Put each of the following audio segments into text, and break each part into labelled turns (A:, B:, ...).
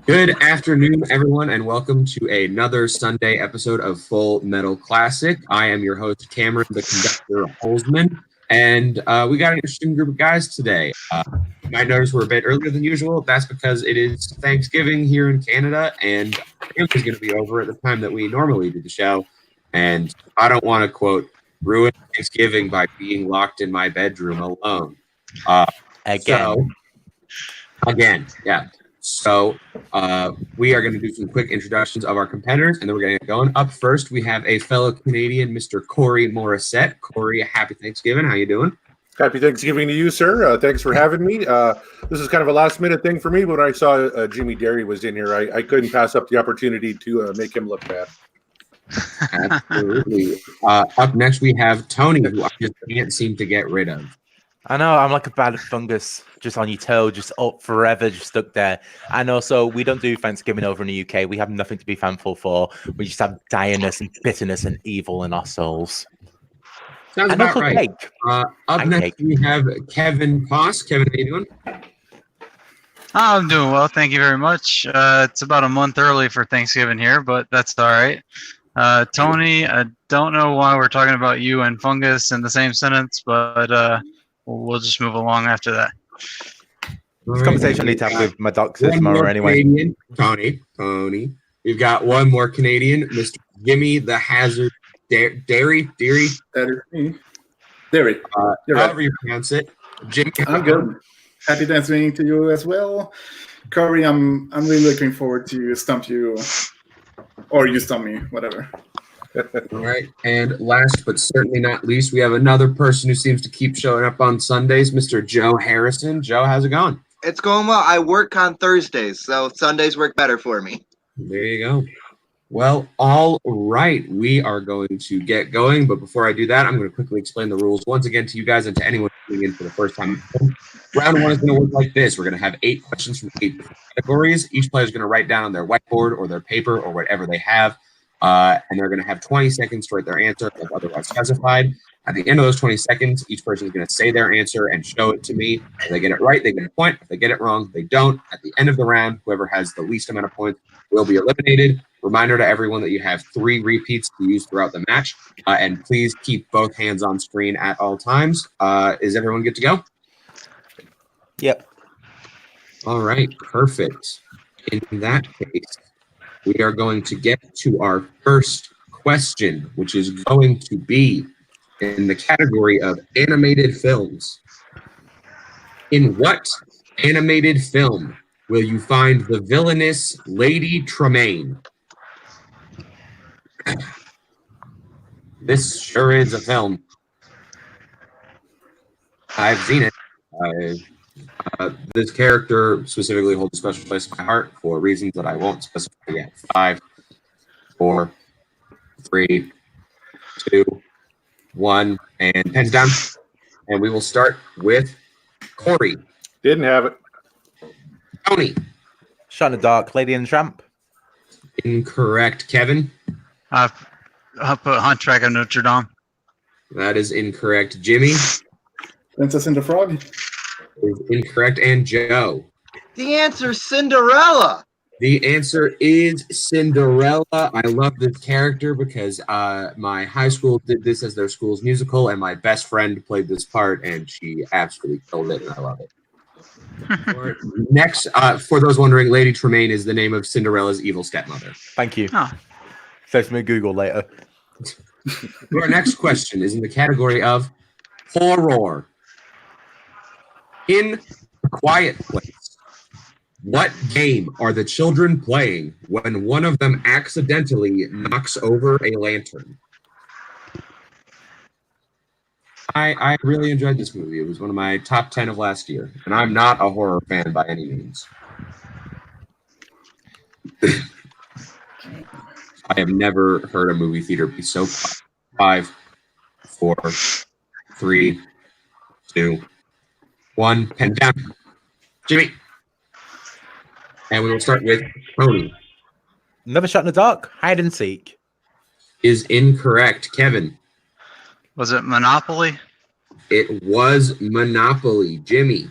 A: Good afternoon, everyone, and welcome to another Sunday episode of Full Metal Classic. I am your host, Cameron, the conductor, Holzman, and we got an interesting group of guys today. You might notice we're a bit earlier than usual. That's because it is Thanksgiving here in Canada, and is going to be over at the time that we normally do the show. And I don't want to, quote, ruin Thanksgiving by being locked in my bedroom alone. Again, yeah. So we are going to do some quick introductions of our competitors, and then we're going to get going. Up first, we have a fellow Canadian, Mr. Corey Morissette. Corey, happy Thanksgiving. How you doing?
B: Happy Thanksgiving to you, sir. Thanks for having me. This is kind of a last-minute thing for me, but when I saw Jimmy Derry was in here, I couldn't pass up the opportunity to make him look bad.
A: Absolutely. Up next, we have Tony, who I just can't seem to get rid of.
C: I know, I'm like a bad fungus, just on your toe, just up forever, just stuck there. And also, we don't do Thanksgiving over in the UK. We have nothing to be thankful for. We just have direness and bitterness and evil in our souls.
A: Sounds
C: and
A: about right.
C: Cake.
A: Up next, we have Kevin Poss. Kevin, how you doing?
D: I'm doing well, thank you very much. It's about a month early for Thanksgiving here, but that's all right. Tony, I don't know why we're talking about you and fungus in the same sentence, but we'll just move along after that.
C: This conversation I need to have with my doctor tomorrow anyway.
A: Canadian, Tony. We've got one more Canadian, Mr. Jimmy the Hazard Derry. However you pronounce it. Jimmy,
E: I'm good. Happy Thanksgiving to you as well. Corey, I'm really looking forward to stump you, or you stump me, whatever.
A: All right, and last but certainly not least, we have another person who seems to keep showing up on Sundays, Mr. Joe Harrison. Joe, how's it going?
F: It's going well. I work on Thursdays, so Sundays work better for me.
A: There you go. Well, all right, we are going to get going, but before I do that, I'm going to quickly explain the rules once again to you guys and to anyone tuning in for the first time. Round one is going to work like this. We're going to have 8 questions from 8 different categories. Each player is going to write down on their whiteboard or their paper or whatever they have, and they're going to have 20 seconds to write their answer if otherwise specified. At the end of those 20 seconds, each person is going to say their answer and show it to me. If they get it right, they get a point. If they get it wrong, they don't. At the end of the round, whoever has the least amount of points will be eliminated. Reminder to everyone that you have 3 repeats to use throughout the match, and please keep both hands on screen at all times. Is everyone good to go?
C: Yep.
A: All right, perfect. In that case, we are going to get to our first question, which is going to be in the category of animated films. In what animated film will you find the villainous Lady Tremaine? This sure is a film. I've seen it. This character specifically holds a special place in my heart for reasons that I won't specify yet. 5, 4, 3, 2, 1, and pens down. And we will start with Corey.
B: Didn't have it.
A: Tony.
C: Shot in the Dark, Lady and the Tramp.
A: Incorrect. Kevin.
D: I'll put Hunchback of Notre Dame.
A: That is incorrect. Jimmy.
E: Princess and the Frog.
A: Is incorrect. And Joe.
F: The answer is Cinderella.
A: The answer is Cinderella. I love this character because my high school did this as their school's musical, and my best friend played this part, and she absolutely killed it, and I love it. Next, for those wondering, Lady Tremaine is the name of Cinderella's evil stepmother.
C: Thank you.
D: Oh.
C: Saves me Google later.
A: Our next question is in the category of horror. In A Quiet Place, what game are the children playing when one of them accidentally knocks over a lantern? I really enjoyed this movie. It was one of my top 10 of last year, and I'm not a horror fan by any means. I have never heard a movie theater be so quiet. 5, 4, 3, 2, 1. Pen down. Jimmy. And we will start with Tony.
C: Never Shot in the Dark, Hide and Seek.
A: Is incorrect. Kevin.
D: Was it Monopoly?
A: It was Monopoly. Jimmy.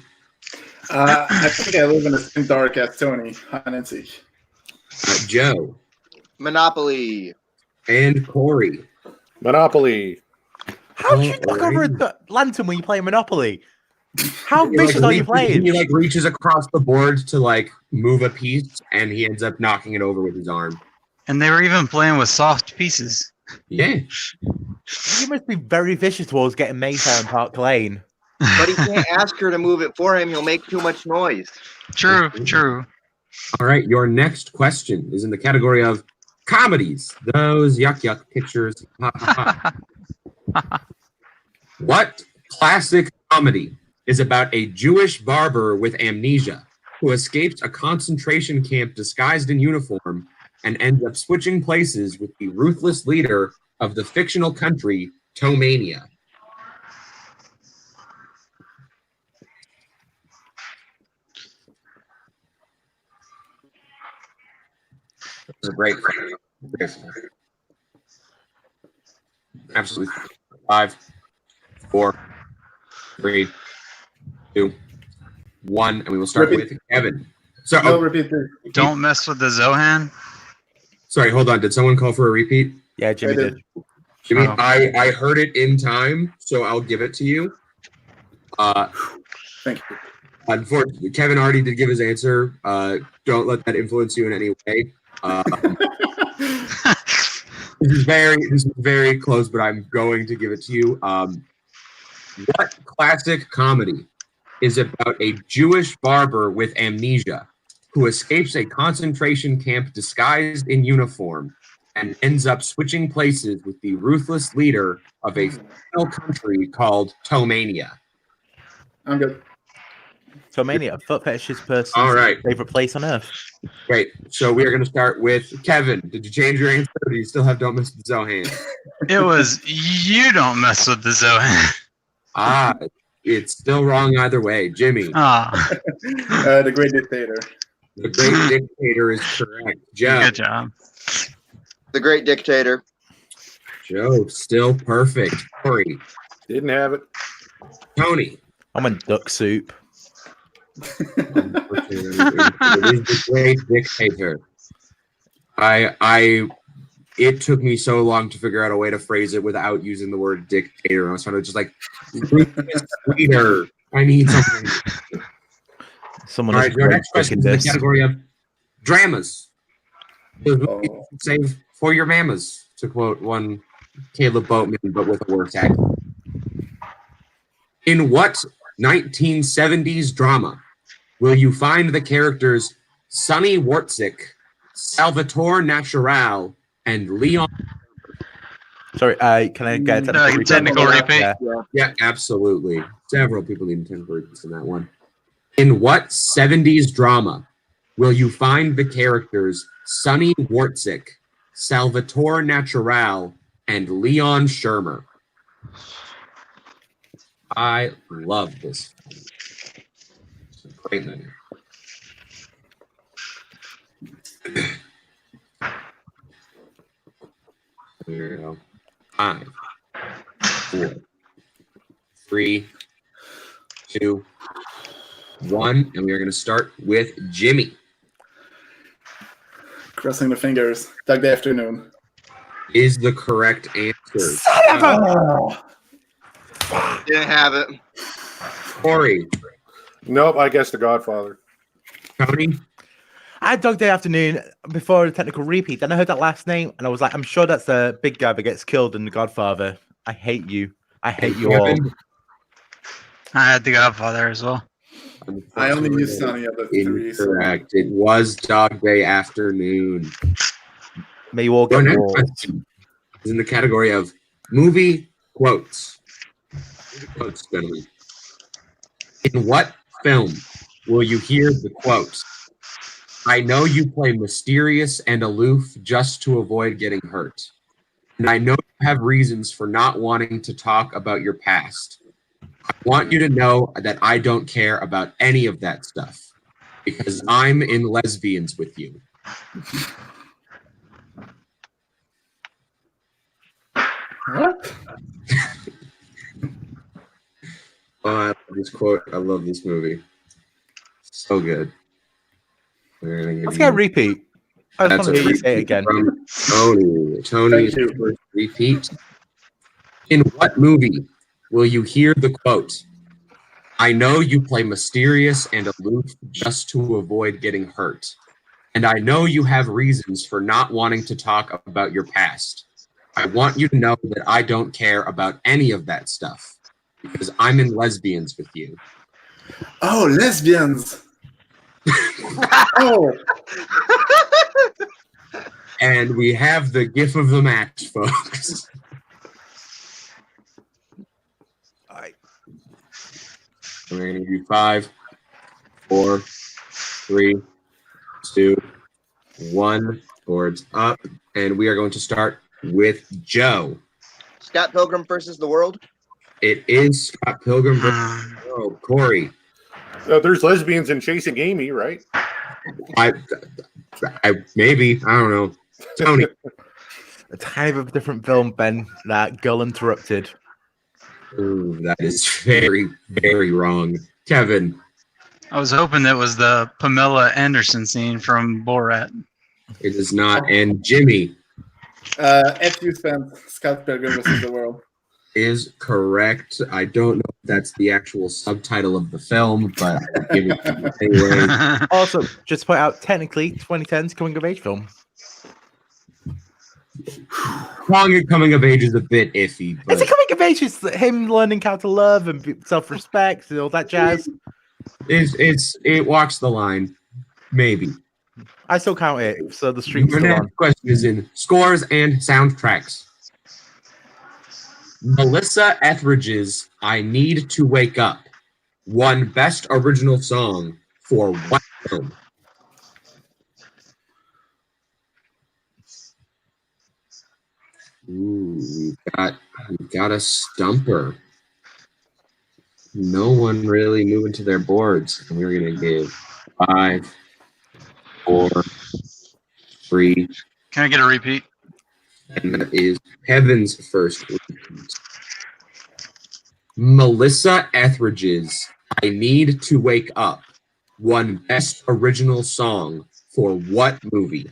E: I think I live in the same dark as Tony, hide and seek.
A: Joe
F: Monopoly.
A: and Corey.
B: Monopoly.
C: How do you knock over
A: Alright.
C: a lantern when you play Monopoly? How
A: He, like,
C: vicious are you
A: reaches-
C: playing?
A: He like reaches across the board to like move a piece, and he ends up knocking it over with his arm.
D: And they were even playing with soft pieces.
A: Yeah.
C: You must be very vicious towards getting Mayfair and Park Lane.
F: But he can't ask her to move it for him. He'll make too much noise.
D: True, true.
A: All right. Your next question is in the category of comedies. Those yuck pictures. Ha, ha, ha. What classic comedy is about a Jewish barber with amnesia who escapes a concentration camp disguised in uniform and ends up switching places with the ruthless leader of the fictional country, Tomania? This is a great question. Absolutely. 5, 4, 3, 2, 1, and we will start
E: Repeat.
A: with Kevin. So,
E: No, repeat it.
D: Don't mess with the Zohan.
A: sorry, hold on. Did someone call for a repeat?
C: Yeah, Jimmy
E: I did.
C: did.
A: Jimmy,
D: Oh.
A: I heard it in time, so I'll give it to you.
E: Thank you.
A: Unfortunately, Kevin already did give his answer. Don't let that influence you in any way. This is very close, but I'm going to give it to you. What classic comedy is about a Jewish barber with amnesia who escapes a concentration camp disguised in uniform and ends up switching places with the ruthless leader of a fictional country called Tomania?
E: I'm good.
C: Tomania, foot fetish's person's
A: All right.
C: favorite place on earth.
A: Great. So we are going to start with Kevin. Did you change your answer, or do you still have Don't Miss the Zohan?
D: It was you don't mess with the Zohan.
A: It's still wrong either way. Jimmy,
D: Ah,
E: The Great Dictator.
A: the Great Dictator is correct. Joe,
D: good job.
F: The Great Dictator.
A: Joe, still perfect. Corey,
B: Didn't have it.
A: Tony.
C: I'm in duck soup.
A: It is the Great Dictator. It took me so long to figure out a way to phrase it without using the word dictator. I was trying to just like, ruthless leader. I need something.
C: Someone
A: All
C: is
A: right, your
C: great
A: next question
C: cooking
A: is in the
C: this.
A: category of dramas. Those movies
E: Oh.
A: you save for your mamas, to quote one Caleb Boatman, but with a worse accent. In what 1970s drama will you find the characters Sonny Wartzik, Salvatore Natural, and Leon?
C: Sorry, can I get a technical
D: Technical repeat.
C: Yeah.
A: Yeah, absolutely. Several people need technical repeats in that one. In what 70s drama will you find the characters Sonny Wartzik, Salvatore Natural, and Leon Shermer? I love this. It's a great movie. Here we go. 5, 4, 3, 2, 1, and we are going to start with Jimmy.
E: Crossing the fingers. Doug the Afternoon.
A: Is the correct answer.
E: Oh,
F: Didn't have it.
A: Corey,
B: Nope, I guess The Godfather.
A: Tony,
C: I had Dog Day Afternoon before the technical repeat. Then I heard that last name and I was like, I'm sure that's the big guy that gets killed in The Godfather. I hate you. I hate you all.
A: Kevin.
D: I had the Godfather as well.
E: I only used Sonny of the three. So.
A: Incorrect. It was Dog Day Afternoon.
C: May you all
A: Your
C: get
A: next
C: walls.
A: question is in the category of movie quotes. Movie quotes, gentlemen. In what film will you hear the quote, "I know you play mysterious and aloof just to avoid getting hurt. And I know you have reasons for not wanting to talk about your past. I want you to know that I don't care about any of that stuff because I'm in lesbians with you."
E: What?
A: Oh, I love this quote. I love this movie. So good. We're gonna give
C: Let's get a
A: you-
C: repeat. I just
A: That's
C: want
A: a
C: to hear you say it
A: repeat
C: again.
A: from Tony. Tony's
E: Thank you.
A: first repeat. In what movie will you hear the quote, "I know you play mysterious and aloof just to avoid getting hurt. And I know you have reasons for not wanting to talk about your past. I want you to know that I don't care about any of that stuff because I'm in lesbians with you."
E: Oh, lesbians. Oh,
A: And we have the gif of the match, folks. We're going to give you 5, 4, 3, 2, 1. Boards up. And we are going to start with Joe.
F: Scott Pilgrim versus the World.
A: It is Scott Pilgrim versus the World. Corey.
B: There's lesbians in Chasing Amy, right?
A: I maybe. I don't know. Tony.
C: A tiny bit of a different film, Ben. That Girl Interrupted.
A: Ooh, that is very, very wrong. Kevin.
D: I was hoping that was the Pamela Anderson scene from Borat.
A: It is not. And Jimmy
E: F. You spent Scott Pilgrim versus the World.
A: is correct. I don't know if that's the actual subtitle of the film, but I'll give it to you anyway.
C: Also, just to point out, technically, 2010's coming of age film.
A: Calling it coming of age is a bit iffy, but
C: It's a coming of age. It's him learning how to love and self-respect and all that jazz.
A: it walks the line. Maybe.
C: I still count it, so the stream's
A: Your
C: still
A: next
C: on.
A: question is in scores and soundtracks. Melissa Etheridge's "I Need to Wake Up" won Best Original Song for what film? Ooh, we've got a stumper. No one really moving to their boards. And we're gonna give 5, 4, 3,
D: Can I get a repeat?
A: and that is Kevin's first repeat. Melissa Etheridge's "I Need to Wake Up" won Best Original Song for what movie?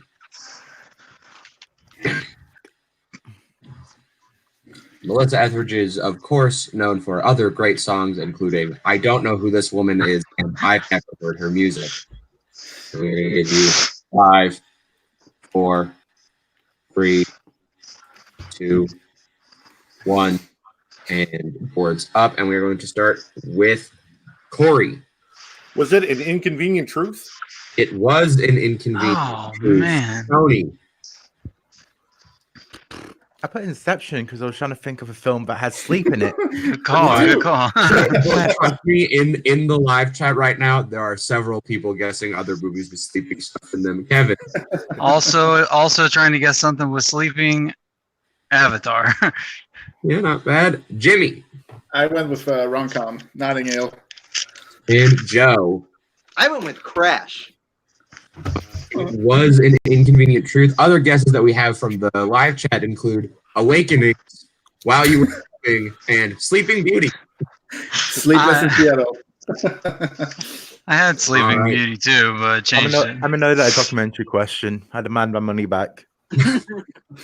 A: Melissa Etheridge is, of course, known for other great songs, including "I Don't Know Who This Woman Is" and "I've Never Heard Her Music." So we're going to give you 5, 4, 3, 2, 1, and boards up. And we're going to start with Corey.
B: Was it An Inconvenient Truth?
A: It was an inconvenient
D: Oh,
A: truth.
D: man.
A: Tony.
C: I put Inception because I was trying to think of a film that had sleep in it.
D: Good call. Good call.
A: Trust me, in the live chat right now, there are several people guessing other movies with sleeping stuff in them. Kevin.
D: also trying to guess something with sleeping. Avatar.
A: Yeah, not bad. Jimmy.
E: I went with rom-com, Notting Hill.
A: And Joe.
F: I went with Crash.
A: It was an inconvenient truth. Other guesses that we have from the live chat include Awakenings, While You Were Sleeping, and Sleeping Beauty.
E: Sleepless in Seattle.
D: I had Sleeping
A: All right.
D: Beauty too, but changed it.
C: I'm annoyed at a documentary question. I demand my money back.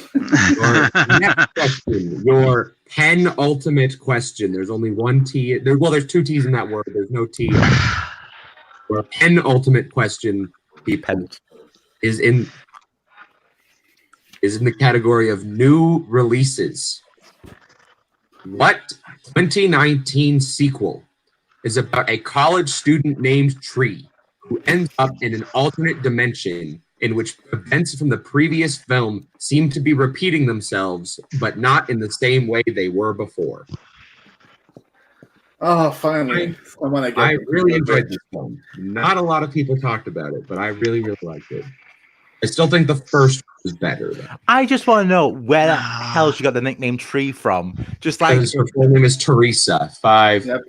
A: Your next question, your penultimate question. There's only one T. There's 2 T's in that word. There's no T. Your penultimate question, people, is in the category of new releases. What 2019 sequel is about a college student named Tree who ends up in an alternate dimension in which events from the previous film seem to be repeating themselves, but not in the same way they were before?
E: Oh, finally. Someone I get.
A: I really enjoyed this film. Not a lot of people talked about it, but I really, really liked it. I still think the first was better, though.
C: I just want to know where the hell she got the nickname Tree from. Just like,
A: Because her full name is Teresa. 5,
E: Yep.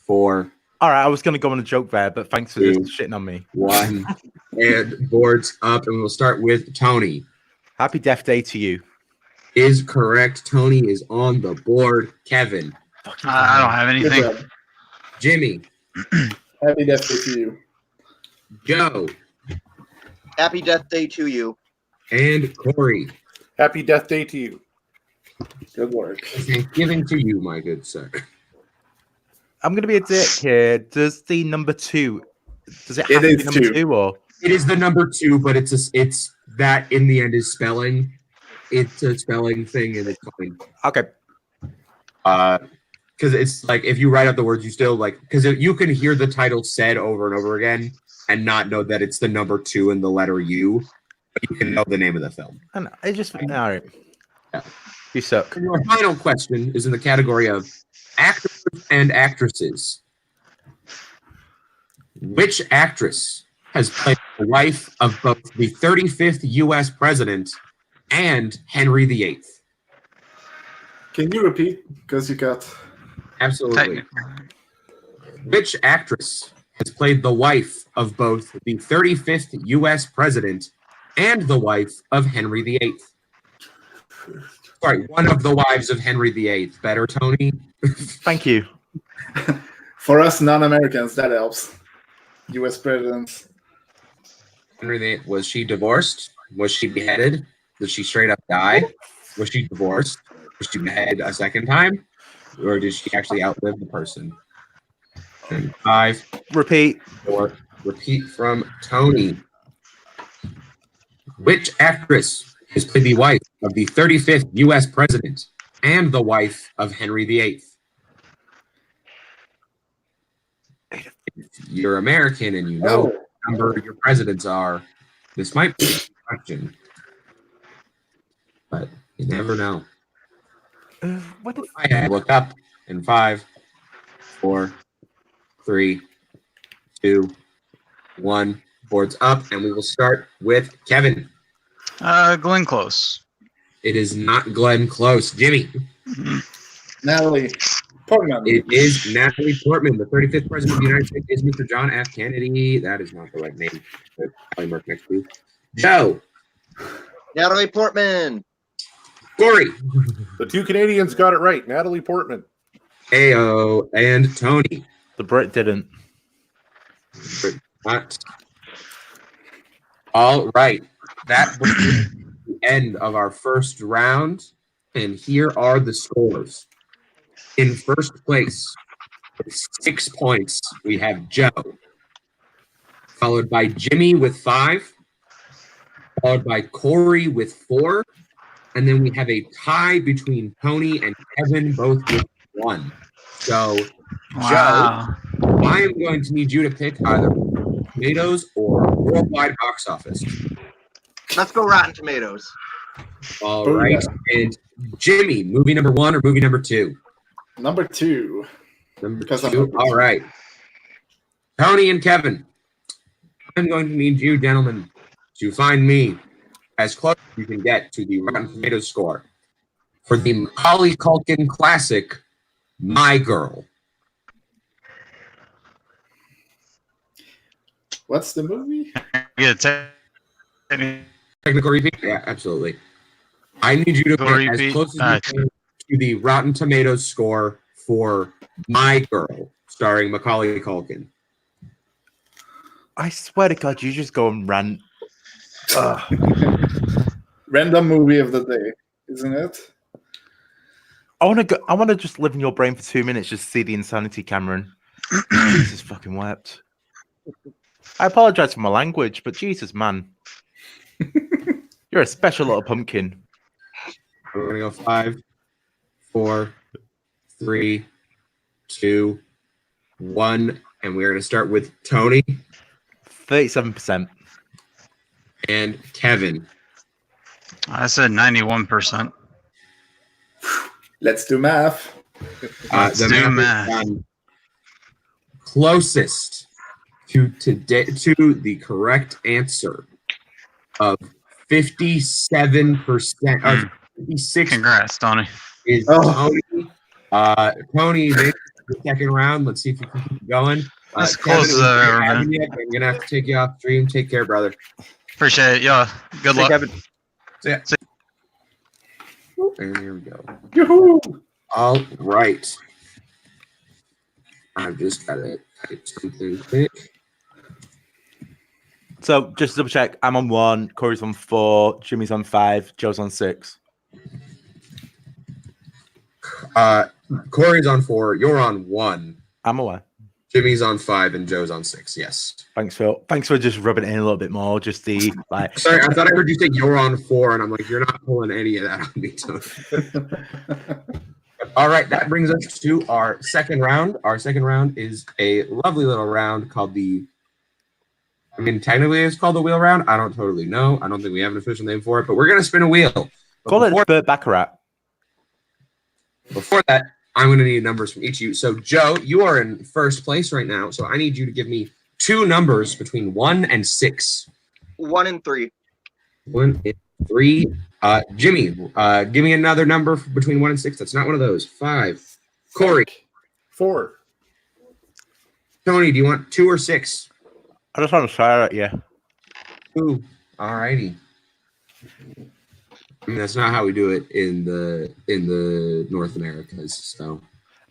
A: 4,
C: all right, I was going to go on a joke there, but thanks for just shitting on me.
A: 1, and boards up, and we'll start with Tony.
C: Happy Death Day to you.
A: Is correct. Tony is on the board. Kevin.
D: I don't have
E: Good
D: anything.
E: job.
A: Jimmy.
E: Happy Death Day to you.
A: Joe,
F: Happy Death Day to you.
A: and Corey.
B: Happy Death Day to you.
E: Good work.
A: Thanksgiving to you, my good sir.
C: I'm gonna be a dick here. Does the number 2? Does it
E: It
C: have to be
E: is
C: number
E: 2.
C: 2 or?
A: It is the number 2, but it's that in the end is spelling. It's a spelling thing, and it's fine.
C: Okay.
A: Because it's like if you write out the words, you still like because you can hear the title said over and over again and not know that it's the number 2 and the letter U, but you can know the name of the film.
C: And it just all right.
A: Yeah.
C: You suck.
A: And your final question is in the category of actors and actresses. Which actress has played the wife of both the 35th U.S. president and Henry VIII?
E: Can you repeat? Because you got.
A: Absolutely. Which actress has played the wife of both the 35th U.S. president and the wife of Henry VIII? Sorry, one of the wives of Henry VIII. Better, Tony?
C: Thank you.
E: For us non-Americans, that helps. U.S. presidents.
A: Henry VIII, was she divorced? Was she beheaded? Did she straight up die? Was she divorced? Was she beheaded a second time? Or did she actually outlive the person? And 5,
C: Repeat.
A: 4, repeat from Tony. Which actress has played the wife of the 35th U.S. president and the wife of Henry VIII? If you're American and you know what number your presidents are, this might be a question. But you never know.
C: What did
A: I had to look up in 5, 4, 3, 2, 1. Boards up, and we will start with Kevin.
D: Glenn Close.
A: It is not Glenn Close. Jimmy.
E: Natalie Portman.
A: It is Natalie Portman. The 35th president of the United States is Mr. John F. Kennedy. That is not the right name. But probably mark next to. Joe.
F: Natalie Portman.
A: Corey.
B: The 2 Canadians got it right. Natalie Portman.
A: Ayo. And Tony.
C: the Brit didn't?
A: Not. All right. That was the end of our first round. And here are the scores. In first place, with 6 points, we have Joe. Followed by Jimmy with 5. Followed by Corey with 4. And then we have a tie between Tony and Kevin, both with 1. So,
D: Wow.
A: Joe, I am going to need you to pick either Tomatoes or Worldwide Box Office.
F: Let's go Rotten Tomatoes.
A: All
E: Oh,
A: right. And Jimmy, movie number 1 or movie number 2?
E: Number 2.
A: Number
E: Because I'm
A: 2.
E: number
A: All
E: 2.
A: right. Tony and Kevin, I'm going to need you, gentlemen, to find me as close as you can get to the Rotten Tomatoes score for the Macaulay Culkin classic, My Girl.
E: What's the movie?
D: Yeah,
A: Technical repeat? Yeah, absolutely. I need you to
D: Technical
A: pick as
D: repeat?
A: close as you can to the Rotten Tomatoes score for My Girl, starring Macaulay Culkin.
C: I swear to God, you just go and rant.
E: Random movie of the day, isn't it?
C: I want to go. I want to just live in your brain for 2 minutes, just see the insanity, Cameron. Jesus fucking wept. I apologize for my language, but Jesus, man, you're a special little pumpkin.
A: We're gonna go 5, 4, 3, 2, 1, and we're gonna start with Tony
C: 37%.
A: and Kevin.
D: I said 91%.
E: Let's do math.
D: Let's do
A: is
D: math.
A: done. Closest to the correct answer of 57% of 56
D: Congrats, Tony.
A: is
E: Oh.
A: Tony. Tony made the second round. Let's see if we can keep going.
D: That's
A: Kevin,
D: close as I've ever
A: having
D: been.
A: you. I'm gonna have to take you off stream. Take care, brother.
D: Appreciate it. Yeah. Good luck.
C: Kevin.
A: See ya. And here we go.
E: Yoo-hoo!
A: All right. I've just got to type something quick.
C: So just to double check, I'm on 1, Corey's on 4, Jimmy's on 5, Joe's on 6.
A: Corey's on 4. You're on 1.
C: I'm aware.
A: Jimmy's on 5 and Joe's on 6. Yes.
C: Thanks, Phil. Thanks for just rubbing it in a little bit more. Just the like.
A: Sorry, I thought I heard you say you're on 4, and I'm like, you're not pulling any of that on me, Tony. All right, that brings us to our second round. Our second round is a lovely little round called technically it's called the wheel round. I don't totally know. I don't think we have an official name for it, but we're going to spin a wheel. But
C: Call it Burt Baccarat.
A: Before that, I'm going to need numbers from each of you. So, Joe, you are in first place right now, so I need you to give me 2 numbers between 1 and 6.
F: 1 and 3.
A: 1 and 3. Jimmy, give me another number between 1 and 6. That's not one of those. 5. Corey.
B: 4.
A: Tony, do you want 2 or 6?
C: I just want to try it, yeah.
A: 2. All righty. I mean, that's not how we do it in the North Americas. So,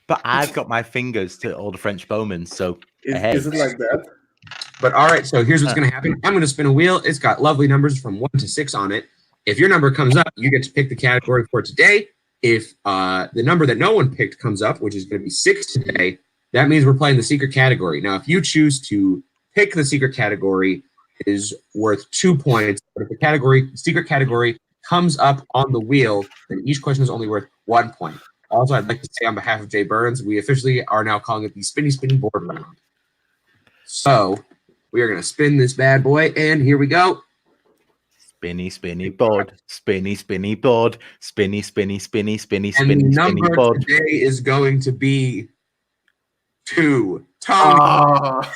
C: But I've got my fingers to all the French bowmen, so
E: Is it like that?
A: but all right. So here's what's going to happen. I'm going to spin a wheel. It's got lovely numbers from 1 to 6 on it. If your number comes up, you get to pick the category for today. If the number that no one picked comes up, which is going to be 6 today, that means we're playing the secret category. Now, if you choose to pick the secret category, it is worth 2 points. But if the secret category comes up on the wheel, then each question is only worth 1 point. Also, I'd like to say on behalf of Jay Burns, we officially are now calling it the Spinny Board Round. So we are going to spin this bad boy, and here we go.
C: spinny, spinny board, spinny, spinny board, spinny, spinny, spinny, spinny,
A: And the
C: spinny, spinny
A: number
C: board.
A: today is going to be 2. Tony,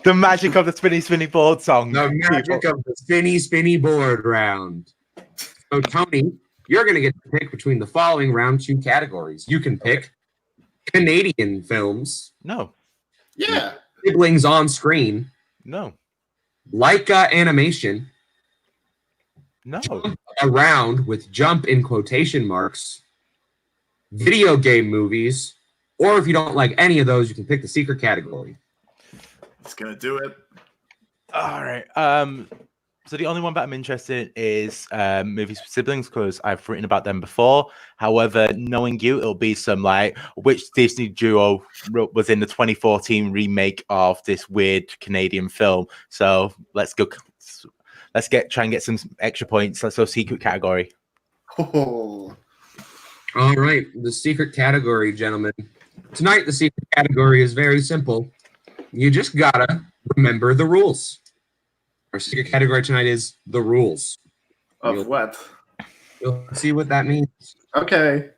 C: The magic of the spinny, spinny board song.
A: the magic of the Spinny Board Round. So, Tony, you're going to get to pick between the following round 2 categories. You can pick Canadian films,
C: No,
E: Yeah.
A: siblings on screen,
C: no,
A: Leica animation,
C: no.
A: around with jump in quotation marks, video game movies, or if you don't like any of those, you can pick the secret category.
E: It's gonna do it.
C: All right. So the only one that I'm interested in is movies with siblings because I've written about them before. However, knowing you, it'll be some like which Disney duo was in the 2014 remake of this weird Canadian film. So let's go. Let's try and get some extra points. Let's go secret category.
E: Oh.
A: All right, the secret category, gentlemen. Tonight, the secret category is very simple. You just gotta remember the rules. Our secret category tonight is the rules.
E: Of what?
A: You'll see what that means.
E: Okay.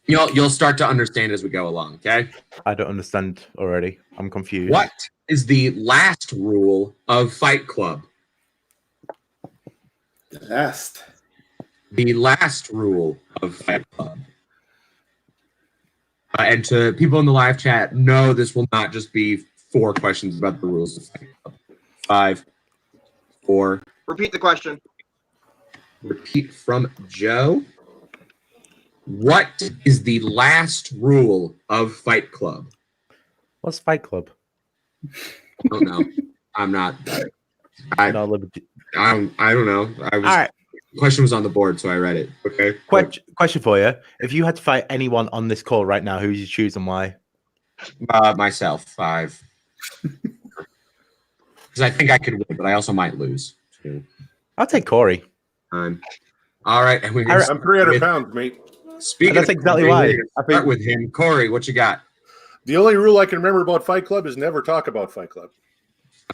A: You'll start to understand as we go along, okay?
C: I don't understand already. I'm confused.
A: What is the last rule of Fight Club?
E: The last.
A: The last rule of Fight Club. And to people in the live chat, no, this will not just be 4 questions about the rules of Fight Club. 5, 4.
F: Repeat the question.
A: Repeat from Joe. What is the last rule of Fight Club?
C: What's Fight Club?
A: I don't know. I'm not. I
C: No, liberty.
A: don't know.
C: All right.
A: The question was on the board, so I read it. Okay.
C: Question for you: if you had to fight anyone on this call right now, who would you choose and why?
A: Myself, 5. Because I think I could win, but I also might lose.
C: I'll take Corey.
A: All right, and we're
B: I'm 300 pounds, mate.
A: Speaking.
C: That's
A: of
C: exactly
A: Corey,
C: why.
A: we're gonna
C: I think-
A: start with him. Corey, what you got?
B: The only rule I can remember about Fight Club is never talk about Fight Club.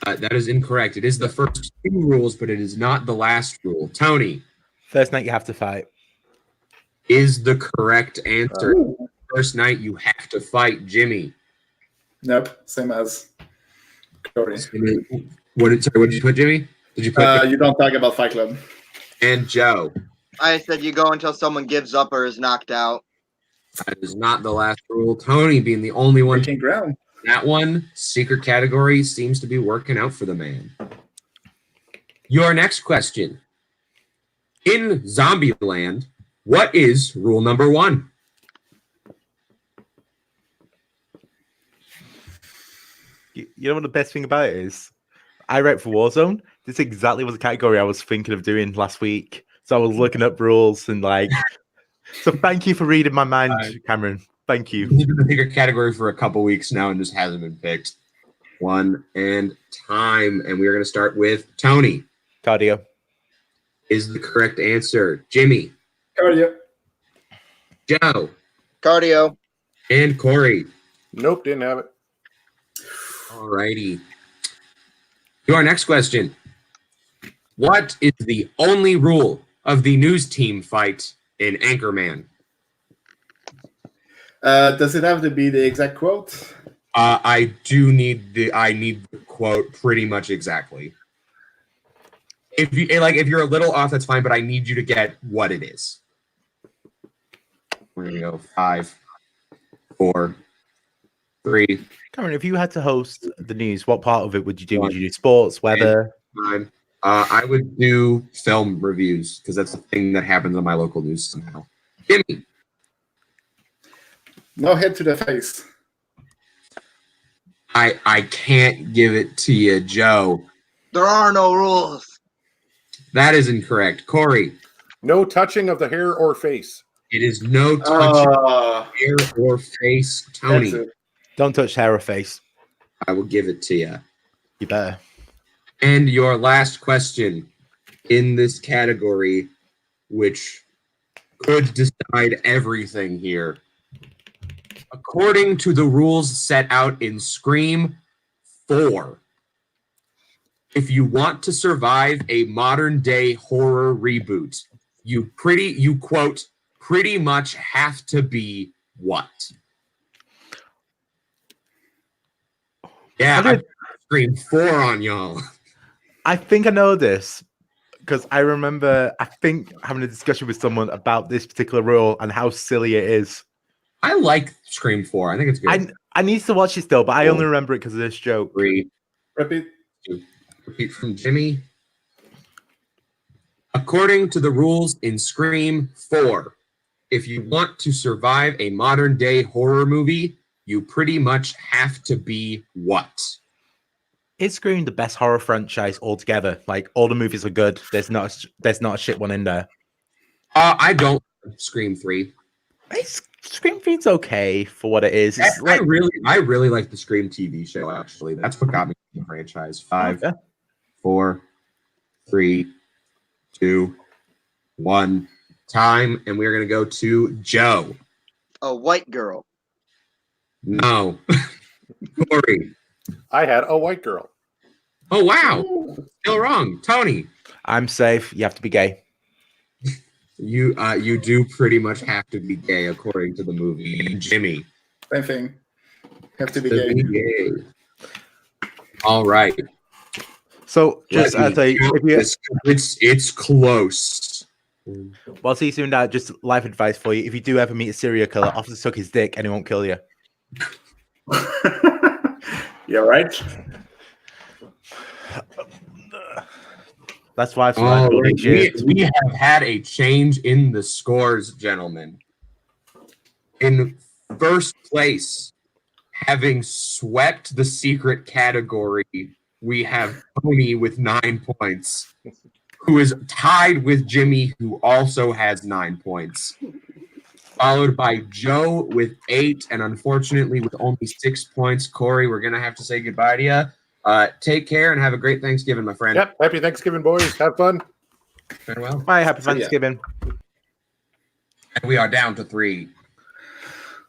A: That is incorrect. It is the first 2 rules, but it is not the last rule. Tony
C: First night you have to fight.
A: is the correct answer.
E: Ooh.
A: First night you have to fight Jimmy.
E: Nope. Same as Corey.
A: What did you put, Jimmy? Did you put
E: You don't talk about Fight Club.
A: and Joe?
F: I said you go until someone gives up or is knocked out.
A: That is not the last rule. Tony being the only one.
E: Breaking ground.
A: That one, secret category, seems to be working out for the man. Your next question. In Zombieland, what is rule number 1?
C: You know what the best thing about it is? I wrote for Warzone. This exactly was the category I was thinking of doing last week. So I was looking up rules and like. So thank you for reading my mind, Cameron. Thank you.
A: We've been the bigger category for a couple weeks now and just hasn't been picked. One and time, and we're going to start with Tony.
C: Cardio.
A: Is the correct answer. Jimmy,
E: Cardio.
A: Joe,
F: Cardio.
A: and Corey.
B: Nope, didn't have it.
A: Alrighty. To our next question. What is the only rule of the news team fight in Anchorman?
E: Does it have to be the exact quote?
A: I need the quote pretty much exactly. If you're a little off, that's fine, but I need you to get what it is. We're gonna go 5, 4, 3,
C: Cameron, if you had to host the news, what part of it would you do? Would you do sports, weather?
A: 9. I would do film reviews because that's the thing that happens on my local news somehow. Jimmy,
E: No head to the face.
A: I can't give it to you, Joe.
F: There are no rules.
A: That is incorrect. Corey,
B: No touching of the hair or face.
A: it is no touch
E: Ah,
A: hair or face.
E: that's
A: Tony,
E: it.
C: Don't touch hair or face.
A: I will give it to you.
C: You better.
A: And your last question in this category, which could decide everything here. According to the rules set out in Scream 4, if you want to survive a modern day horror reboot, you quote, pretty much have to be what? Yeah, I Scream 4 on y'all.
C: I think I know this because I remember, I think, having a discussion with someone about this particular rule and how silly it is.
A: I like Scream 4. I think it's good.
C: I need to watch it still, but I only remember it because of this joke.
A: 3,
E: Repeat.
A: repeat from Jimmy. According to the rules in Scream 4, if you want to survive a modern day horror movie, you pretty much have to be what?
C: Is Scream the best horror franchise altogether? Like, all the movies are good. There's not a shit one in there.
A: I don't like Scream 3.
C: Scream 3's okay for what it is. It's
A: I really like the Scream TV show, actually. That's what got me in the franchise. 5,
C: Okay.
A: 4, 3, 2, 1. Time, and we're gonna go to Joe.
F: A white girl.
A: No. Corey.
B: I had a white girl.
A: Oh wow. Still wrong. Tony.
C: I'm safe. You have to be gay.
A: You do pretty much have to be gay according to the movie. And Jimmy.
E: Same thing. Have to be
A: To
E: gay.
A: be gay. All right.
C: So, just
A: Let
C: as
A: me count
C: a,
A: it's close.
C: while he's doing that, just life advice for you: if you do ever meet a serial killer, often suck his dick and he won't kill you.
E: You're right.
C: That's why I've
A: All
C: survived all
A: right.
C: these years.
A: We have had a change in the scores, gentlemen. In first place, having swept the secret category, we have Tony with 9 points, who is tied with Jimmy, who also has 9 points. Followed by Joe with 8, and unfortunately with only 6 points. Corey, we're going to have to say goodbye to you. Take care and have a great Thanksgiving, my friend.
B: Yep. Happy Thanksgiving, boys. Have fun.
A: Farewell.
C: Bye, happy
E: See ya.
C: Thanksgiving.
A: And we are down to 3.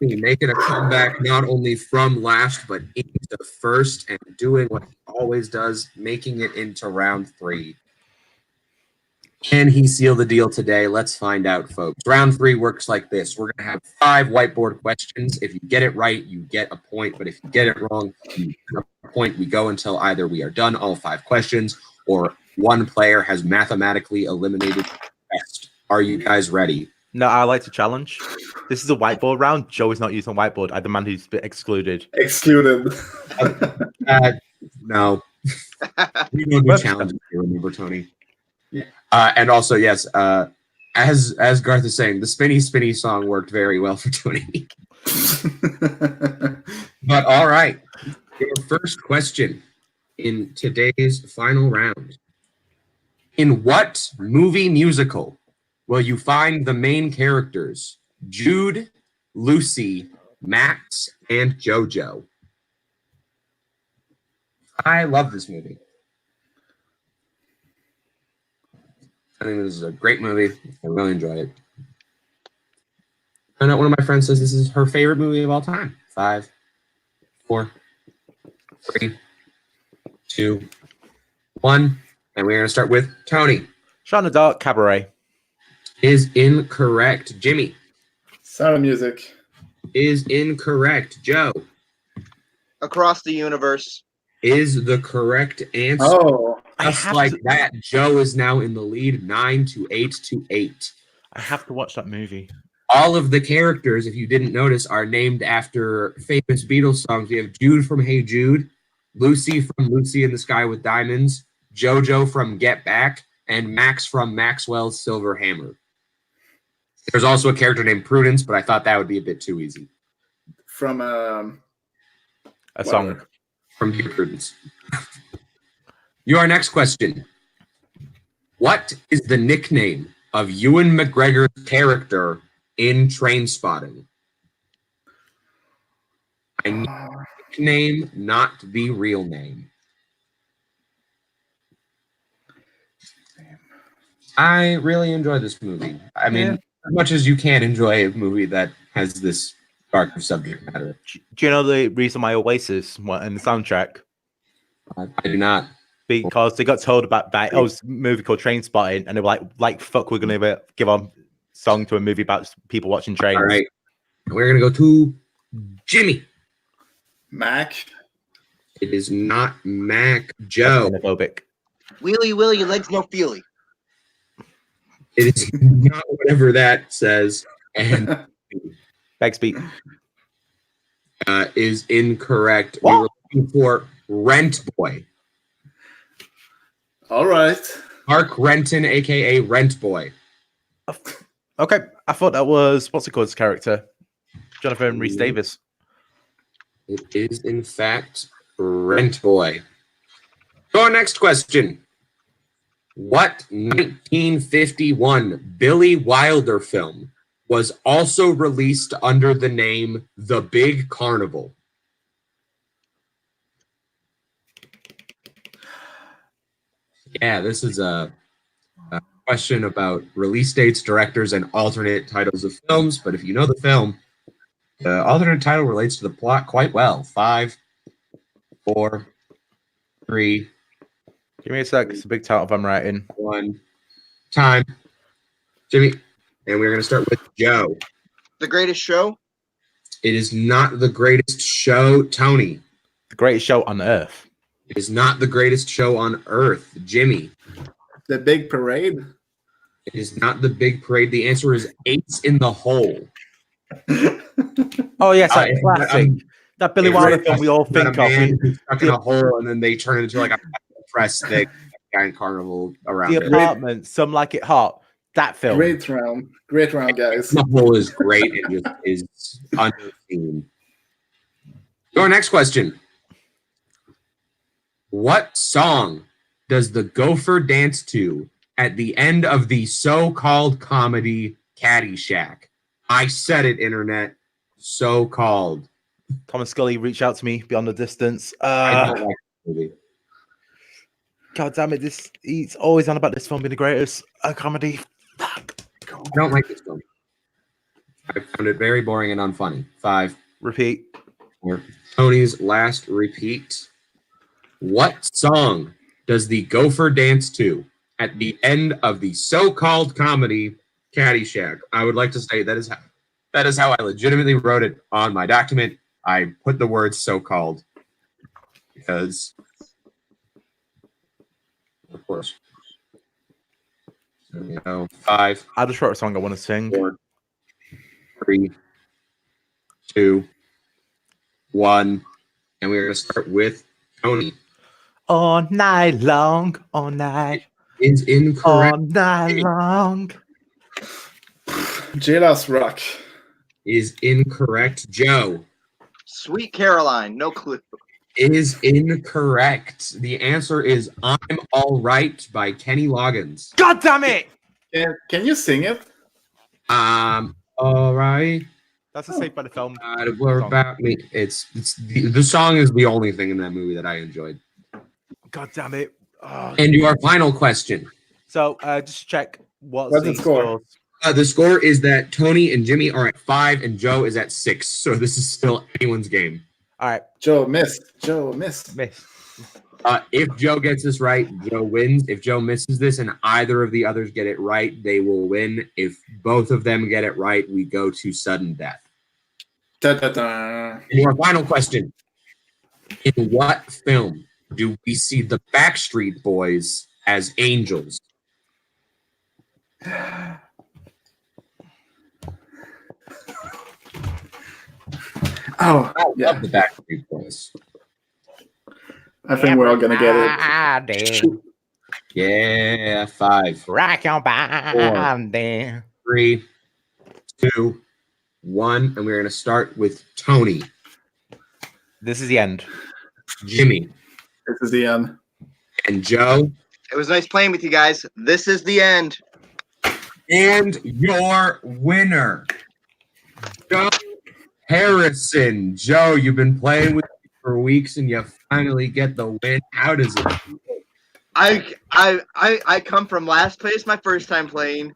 A: Making a comeback not only from last, but into first and doing what he always does, making it into round 3. Can he seal the deal today? Let's find out, folks. Round 3 works like this. We're going to have 5 whiteboard questions. If you get it right, you get a point. But if you get it wrong, you get a point. We go until either we are done all 5 questions or one player has mathematically eliminated the rest. Are you guys ready?
C: No, I like to challenge. This is a whiteboard round. Joe is not using whiteboard. I'm the man who's been excluded.
E: Excluded.
A: No. We don't do challenges here, remember, Tony. And also, yes, as Garth is saying, the Spinny Spinny song worked very well for Tony. But all right, your first question. in today's final round. In what movie musical will you find the main characters Jude, Lucy, Max, and JoJo? I love this movie. I think this is a great movie. I really enjoy it. I know one of my friends says this is her favorite movie of all time. 5, 4, 3, 2, 1. And we're going to start with Tony.
C: Shot in the Dark, Cabaret.
A: Is incorrect. Jimmy
E: Sound of Music.
A: is incorrect. Joe
F: Across the Universe.
A: is the correct answer.
E: Oh,
A: Just like that, Joe is now in the lead, 9-8-8.
C: I have to watch that movie.
A: All of the characters, if you didn't notice, are named after famous Beatles songs. We have Jude from Hey Jude, Lucy from Lucy in the Sky with Diamonds, JoJo from Get Back, and Max from Maxwell's Silver Hammer. There's also a character named Prudence, but I thought that would be a bit too easy.
E: from
C: A song.
E: whatever.
A: From Dear Prudence. Your next question. What is the nickname of Ewan McGregor's character in Trainspotting? I need nickname, not the real name. I really enjoy this movie. I mean, as much as you can enjoy a movie that has this dark subject matter.
C: Do you know the reason why Oasis were in the soundtrack?
A: I do not.
C: Because they got told about that. Oh, it's a movie called Trainspotting, and they were like, fuck, we're going to give a song to a movie about people watching trains.
A: All right. We're going to go to Jimmy.
E: Mac.
A: It is not Mac. Joe.
C: Xenophobic.
F: Wheelie Willie, legs no feely.
A: It is not whatever that says. And
C: Begsby.
A: is incorrect.
C: What?
A: We were looking for Rent Boy.
E: All right.
A: Mark Renton, a.k.a. Rent Boy.
C: Okay, I thought that was, what's it called, his character? Jonathan Rhys Davis.
A: It is, in fact, Rent Boy. Our next question. What 1951 Billy Wilder film was also released under the name The Big Carnival? Yeah, this is a question about release dates, directors, and alternate titles of films. But if you know the film, the alternate title relates to the plot quite well. 5, 4, 3,
C: Give me a sec. It's a big title if I'm writing.
A: 1. Time. Jimmy. And we're going to start with Joe.
F: The Greatest Show.
A: It is not The Greatest Show. Tony.
C: The greatest show on earth.
A: It is not The Greatest Show on Earth. Jimmy.
E: The Big Parade.
A: It is not The Big Parade. The answer is Ace in the Hole.
C: Oh, yes, that
A: it's
C: classic. That Billy
A: it's
C: Wilder
A: really
C: film we all
A: about
C: think
A: a
C: of.
A: man who's stuck in a hole, and then they turn it into like a press thing, guy in carnival around
C: The
A: it.
C: Apartment, Some Like It Hot. That film.
E: Great round. Great round, guys.
A: The hole is great. It just is unseen. Your next question. What song does the gopher dance to at the end of the so-called comedy Caddyshack? I said it, internet. So-called.
C: Thomas Scully, reach out to me beyond the distance.
A: I don't like this movie.
C: God damn it! He's always on about this film being the greatest comedy. Fuck.
A: I don't like this film. I found it very boring and unfunny. 5.
C: Repeat.
A: Tony's last repeat. What song does the gopher dance to at the end of the so-called comedy Caddyshack? I would like to say that is how I legitimately wrote it on my document. I put the word so-called because, of course. So, 5,
C: I just wrote a song I want to sing.
A: 4, 3, 2, 1, and we're going to start with Tony.
C: All night long, all night,
A: Is incorrect.
C: all night long.
E: Jailhouse Rock.
A: Is incorrect. Joe.
F: Sweet Caroline. No clue.
A: is incorrect. The answer is I'm All Right by Kenny Loggins.
C: God damn it!
E: Can you sing it?
A: All right.
C: That's a Saved by the Film.
A: We're
C: song.
A: about me. It's the song is the only thing in that movie that I enjoyed.
C: God damn it! Oh.
A: And your final question.
C: So just check what's
E: What's the score?
C: scores.
A: The score is that Tony and Jimmy are at 5 and Joe is at 6. So this is still anyone's game.
C: All right,
E: Joe missed. Joe missed.
C: miss.
A: If Joe gets this right, Joe wins. If Joe misses this and either of the others get it right, they will win. If both of them get it right, we go to sudden death.
E: Da, da, da.
A: And your final question. In what film do we see the Backstreet Boys as angels?
E: Oh,
A: I
E: yeah.
A: love the Backstreet Boys.
E: I think we're all gonna get it.
C: it.
A: Yeah, 5,
C: Rock your body.
A: 3, 2, 1, and we're going to start with Tony,
C: This is the end.
A: Jimmy,
E: This is the end.
A: and Joe.
F: It was nice playing with you guys. This is the end.
A: And your winner, Joe Harrison. Joe, you've been playing with me for weeks and you finally get the win. How does it feel?
F: I come from last place my first time playing.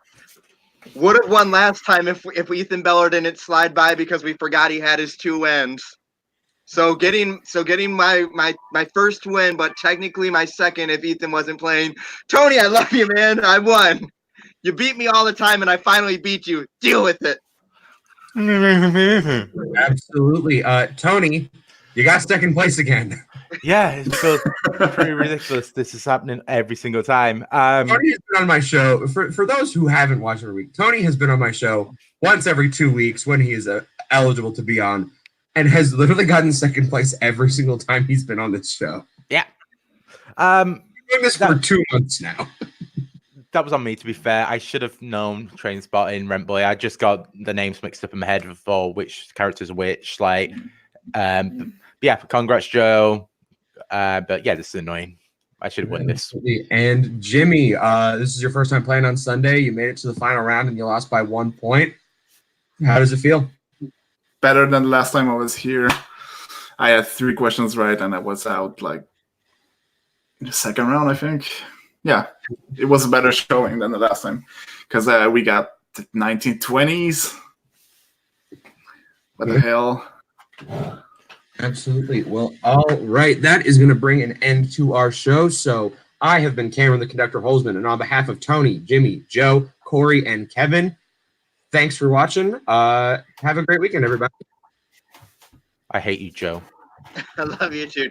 F: Would have won last time if Ethan Beller didn't slide by because we forgot he had his 2 wins. So getting my first win, but technically my second if Ethan wasn't playing. Tony, I love you, man. I won. You beat me all the time, and I finally beat you. Deal with it.
A: Absolutely. Tony, you got second place again.
C: Yeah, it feels pretty ridiculous. This is happening every single time.
A: Tony has been on my show. For those who haven't watched every week, Tony has been on my show once every 2 weeks when he is eligible to be on, and has literally gotten second place every single time he's been on this show.
C: Um,
A: Doing this for 2 months now.
C: that was on me, to be fair. I should have known Train Spotting, Rent Boy. I just got the names mixed up in my head for which characters are which. Like, but yeah, congrats, Joe. But yeah, this is annoying. I should have won this.
A: And Jimmy, this is your first time playing on Sunday. You made it to the final round and you lost by 1 point. How does it feel?
E: Better than the last time I was here. I had 3 questions right, and I was out like in the second round, I think. Yeah, it was a better showing than the last time because we got the 1920s. What the hell?
A: Absolutely. Well, all right. That is going to bring an end to our show. So I have been Cameron, the conductor Holzman, and on behalf of Tony, Jimmy, Joe, Corey, and Kevin, thanks for watching. Have a great weekend, everybody.
C: I hate you, Joe.
F: I love you too, Joe.